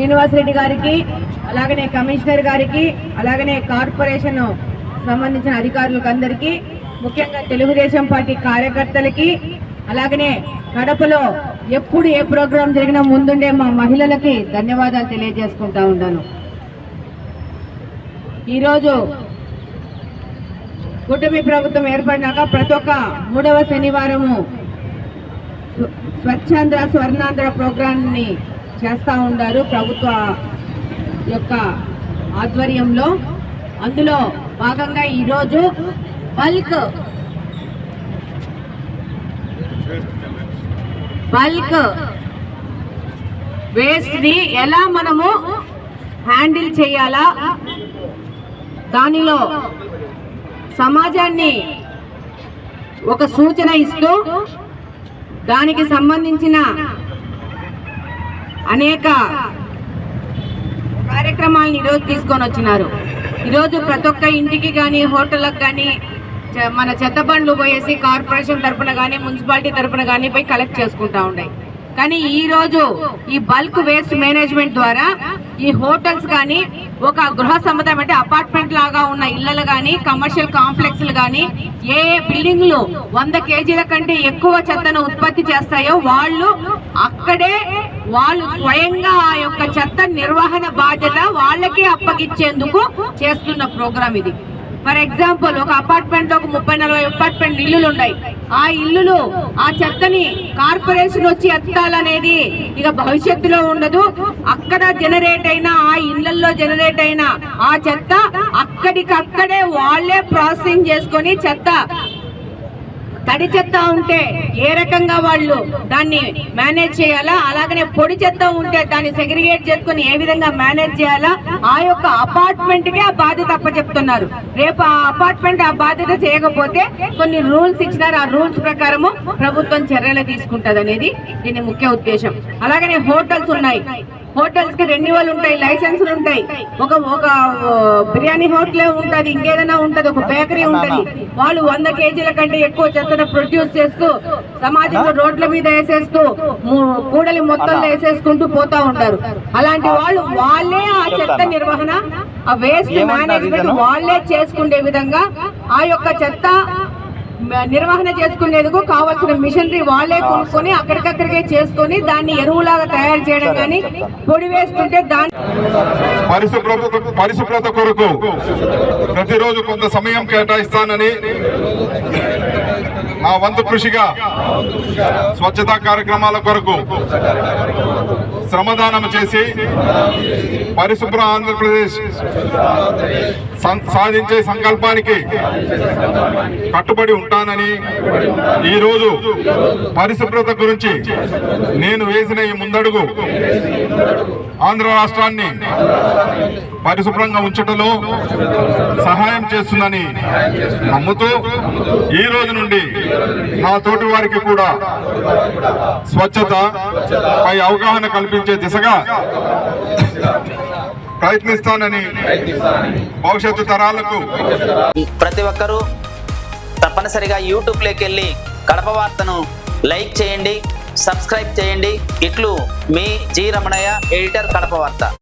శ్రీనివాసరెడ్డి గారికి, అలాగనే కమిషనర్ గారికి, అలాగనే కార్పొరేషన్ సంబంధించిన అధికారులకు అందరికీ, ముఖ్యంగా తెలుగుదేశం పార్టీ కార్యకర్తలకి, అలాగనే కడపలో ఎప్పుడు ఏ ప్రోగ్రాం జరిగినా ముందుండే మా మహిళలకి ధన్యవాదాలు తెలియజేసుకుంటా ఉన్నాను. ఈరోజు కూటమి ప్రభుత్వం ఏర్పడినాక ప్రతి ఒక్క 3వ శనివారము స్వచ్ఛాంధ్ర స్వర్ణాంధ్ర ప్రోగ్రాంని చేస్తూ ఉన్నారు ప్రభుత్వ యొక్క ఆధ్వర్యంలో. అందులో భాగంగా ఈరోజు బల్క్ వేస్ట్ ని ఎలా మనము హ్యాండిల్ చేయాలా, దానిలో సమాజాన్ని ఒక సూచన ఇస్తూ దానికి సంబంధించిన అనేక కార్యక్రమాలను ఈరోజు తీసుకొని వచ్చినారు. ఈరోజు ప్రతి ఒక్క ఇంటికి కానీ హోటళ్ళకు కానీ మన చెత్త బండ్లు పోయేసి కార్పొరేషన్ తరఫున కానీ మున్సిపాలిటీ తరఫున కానీ పోయి కలెక్ట్ చేసుకుంటా ఉన్నాయి. కానీ ఈ రోజు ఈ బల్క్ వేస్ట్ మేనేజ్మెంట్ ద్వారా ఈ హోటల్స్ కానీ ఒక గృహ సముదాయం అంటే అపార్ట్మెంట్ లాగా ఉన్న ఇళ్లలు కానీ కమర్షియల్ కాంప్లెక్స్లు కానీ ఏ బిల్డింగ్లు 100 కేజీల కంటే ఎక్కువ చెత్తను ఉత్పత్తి చేస్తాయో వాళ్ళు స్వయంగా ఆ యొక్క చెత్త నిర్వహణ బాధ్యత వాళ్ళకే అప్పగిచ్చేందుకు చేస్తున్న ప్రోగ్రాం ఇది. ఫర్ ఎగ్జాంపుల్ ఒక అపార్ట్మెంట్ లో ఒక 30-40 అపార్ట్మెంట్ ఇల్లులు ఉన్నాయి. ఆ ఇల్లులు ఆ చెత్తని కార్పొరేషన్ వచ్చి ఎత్తాలనేది ఇక భవిష్యత్తులో ఉండదు. అక్కడ జనరేట్ అయిన ఆ ఇళ్లలో జనరేట్ అయిన ఆ చెత్త అక్కడికక్కడే వాళ్ళే ప్రాసెసింగ్ చేసుకొని చెత్త తడి చెత్త ఉంటే ఏ రకంగా వాళ్ళు దాన్ని మేనేజ్ చేయాలా, అలాగనే పొడి చెత్త ఉంటే దాన్ని సెగ్రిగేట్ చేసుకుని ఏ విధంగా మేనేజ్ చేయాలా ఆ యొక్క అపార్ట్మెంట్ కి ఆ బాధ్యత అప్పచెప్తున్నారు. రేపు ఆ అపార్ట్మెంట్ ఆ బాధ్యత చేయకపోతే కొన్ని రూల్స్ ఇచ్చినారు. ఆ రూల్స్ ప్రకారము ప్రభుత్వం చర్యలు తీసుకుంటది అనేది దీని ముఖ్య ఉద్దేశం. అలాగనే హోటల్స్ ఉన్నాయి. హోటల్స్ కి రెన్యువల్ ఉంటాయి, లైసెన్సులు ఉంటాయి. ఒక బిర్యానీ హోటలే ఉంటది, ఇంకేదైనా ఉంటది, ఒక బేకరీ ఉంటది. వాళ్ళు 100 కేజీల కంటే ఎక్కువ చెత్తను ప్రొడ్యూస్ చేస్తూ సమాజంలో రోడ్ల మీద వేసేస్తూ కూడలి మొత్తంలో వేసేసుకుంటూ పోతా ఉంటారు. అలాంటి వాళ్ళే ఆ చెత్త నిర్వహణ, ఆ వేస్ట్ మేనేజ్మెంట్ వాళ్ళే చేసుకునే విధంగా ఆ యొక్క చెత్త నిర్వహణ చేసుకునేందుకు కావాల్సిన మిషనరీ వాళ్ళే కొనుక్కొని అక్కడికక్కడికే చేసుకొని దాన్ని ఎరువులాగా తయారు చేయడం కానీ పొడి వేస్తుంటే దాన్ని పరిశుభ్రత కొరకు ప్రతిరోజు కొంత సమయం కేటాయిస్తానని నా వంతు కృషిగా స్వచ్ఛతా కార్యక్రమాల కొరకు శ్రమదానం చేసి పరిశుభ్ర ఆంధ్రప్రదేశ్ సాధించే సంకల్పానికి కట్టుబడి ఉంటానని ఈరోజు పరిశుభ్రత గురించి నేను వేసిన ఈ ముందడుగు ఆంధ్ర రాష్ట్రాన్ని పరిశుభ్రంగా ఉంచటంలో సహాయం చేస్తుందని నమ్ముతూ ఈ రోజు నుండి నా తోటి వారికి కూడా స్వచ్ఛత పై అవగాహన కల్పించే దిశగా ప్రయత్నిస్తానని భవిష్యత్తు తరాలకు ప్రతి ఒక్కరూ తప్పనిసరిగా యూట్యూబ్లోకి వెళ్ళి కడప వార్తను లైక్ చేయండి, సబ్స్క్రైబ్ చేయండి. ఇట్లు మీ జి రమణయ్య, ఎడిటర్, కడప వార్త.